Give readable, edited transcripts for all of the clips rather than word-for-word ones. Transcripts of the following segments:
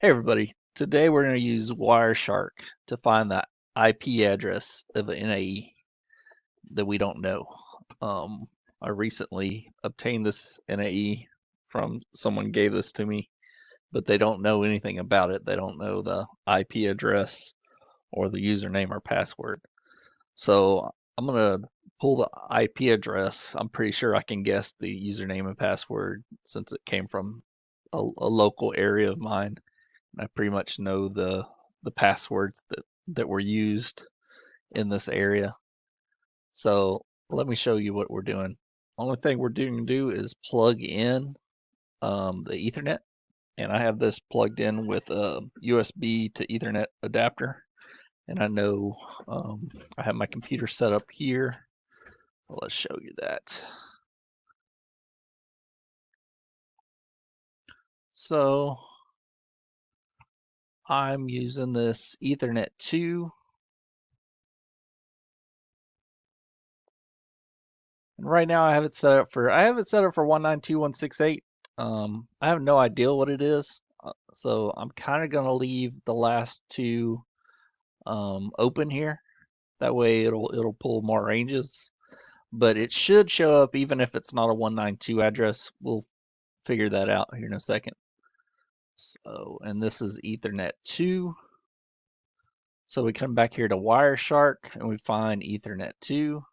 Hey everybody, today we're going to use Wireshark to find the IP address of an NAE that we don't know. I recently obtained this NAE from someone gave this to me, but they don't know anything about it. They don't know the IP address or the username or password. So I'm going to pull the IP address. I'm pretty sure I can guess the username and password since it came from a local area of mine. I pretty much know the passwords that were used in this area. So let me show you what we're doing. Only thing we're doing to do is plug in the Ethernet, and I have this plugged in with a USB to Ethernet adapter. And I know I have my computer set up here. So let's show you that. So I'm using this Ethernet 2. And right now I have it set up for 192.168. I have no idea what it is, so I'm kind of gonna leave the last two open here. That way it'll pull more ranges, but it should show up even if it's not a 192 address. We'll figure that out here in a second. So, and this is Ethernet 2. So we come back here to Wireshark and we find Ethernet 2,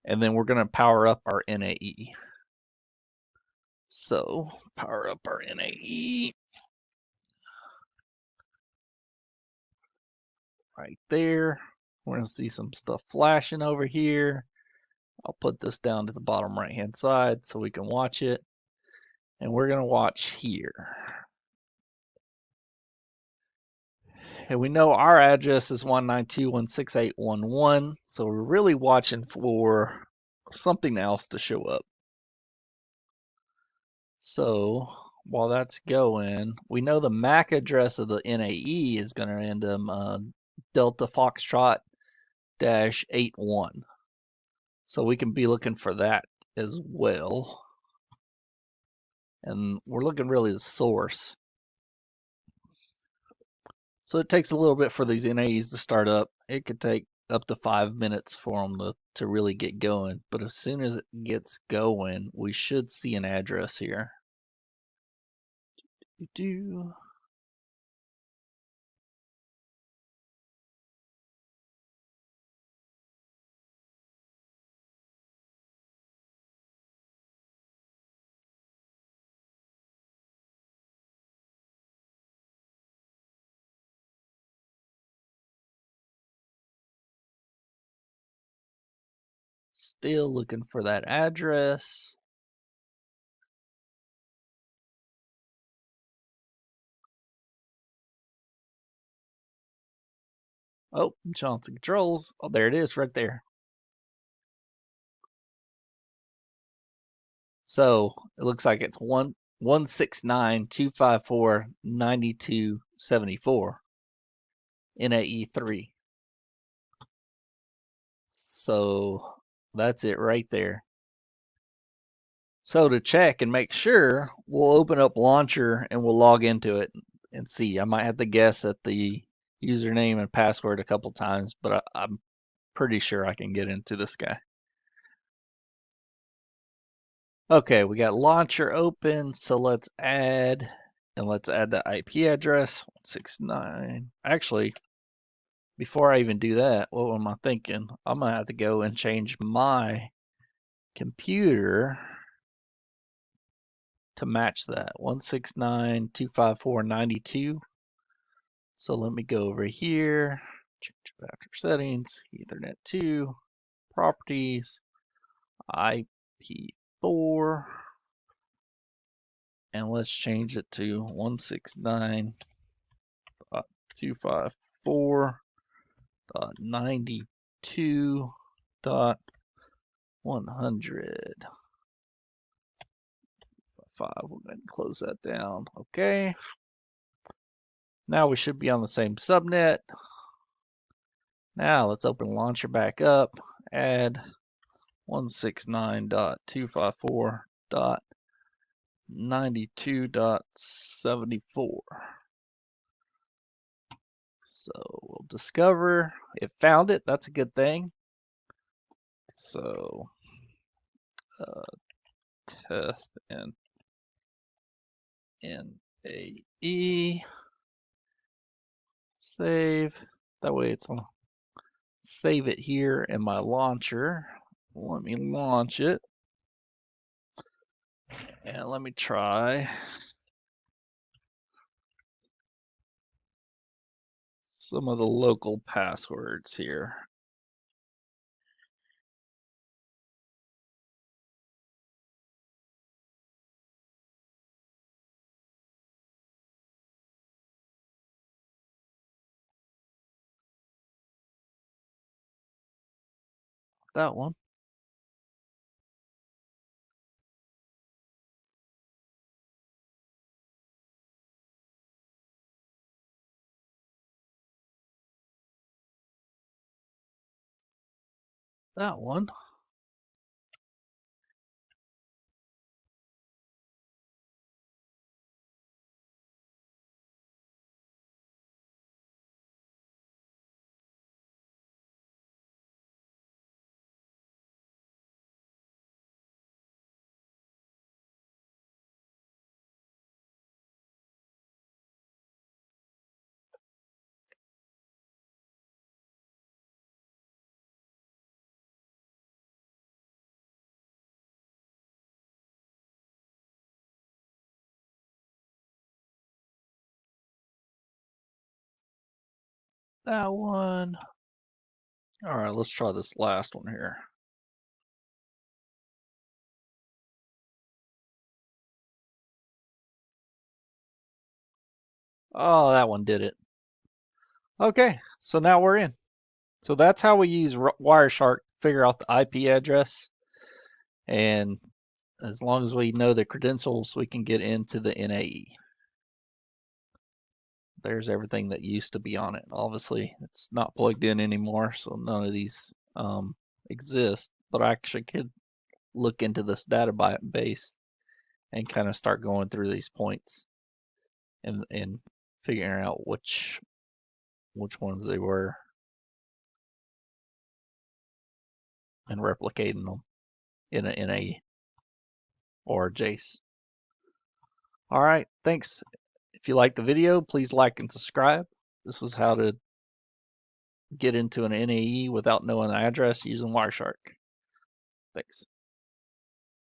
and then we're gonna power up our NAE. So power up our NAE right there. We're gonna see some stuff flashing over here. I'll put this down to the bottom right hand side so we can watch it. And we're gonna watch here. And we know our address is 192.168.11, so we're really watching for something else to show up. So while that's going, we know the MAC address of the NAE is going to end in Delta Foxtrot -81. So we can be looking for that as well. And we're looking really the source. So it takes a little bit for these NAEs to start up. It could take up to 5 minutes for them to really get going. But as soon as it gets going, we should see an address here. Do. Still looking for that address. Oh, Johnson Controls. Oh, there it is right there. So it looks like it's 169.254.92.74 NAE3. So that's it right there. So to check and make sure, we'll open up Launcher and we'll log into it and see. I might have to guess at the username and password a couple times, but I'm pretty sure I can get into this guy. Okay, we got Launcher open, so let's add the IP address 169. Actually, before I even do that, what am I thinking? I'm gonna have to go and change my computer to match that 169.254.92. So let me go over here, change factor settings, Ethernet 2, properties, IP4, and let's change it to 169.254.92.100. We'll go ahead and close that down. Okay. Now we should be on the same subnet. Now let's open Launcher back up, add 169.254.92.100. 92.74. So we'll discover it found it. That's a good thing. So test and NAE, save. That way it's on. Save it here in my launcher. Let me launch it. And let me try some of the local passwords here. That one. That one. That one. All right, let's try this last one here. Oh, that one did it. Okay, so now we're in. So that's how we use Wireshark to figure out the IP address. And as long as we know the credentials, we can get into the NAE. There's everything that used to be on it. Obviously, it's not plugged in anymore, so none of these exist. But I actually could look into this database and kind of start going through these points and figuring out which ones they were and replicating them in a NAE or JACE. All right, thanks. If you liked the video, please like and subscribe. This was how to get into an NAE without knowing the address using Wireshark. Thanks.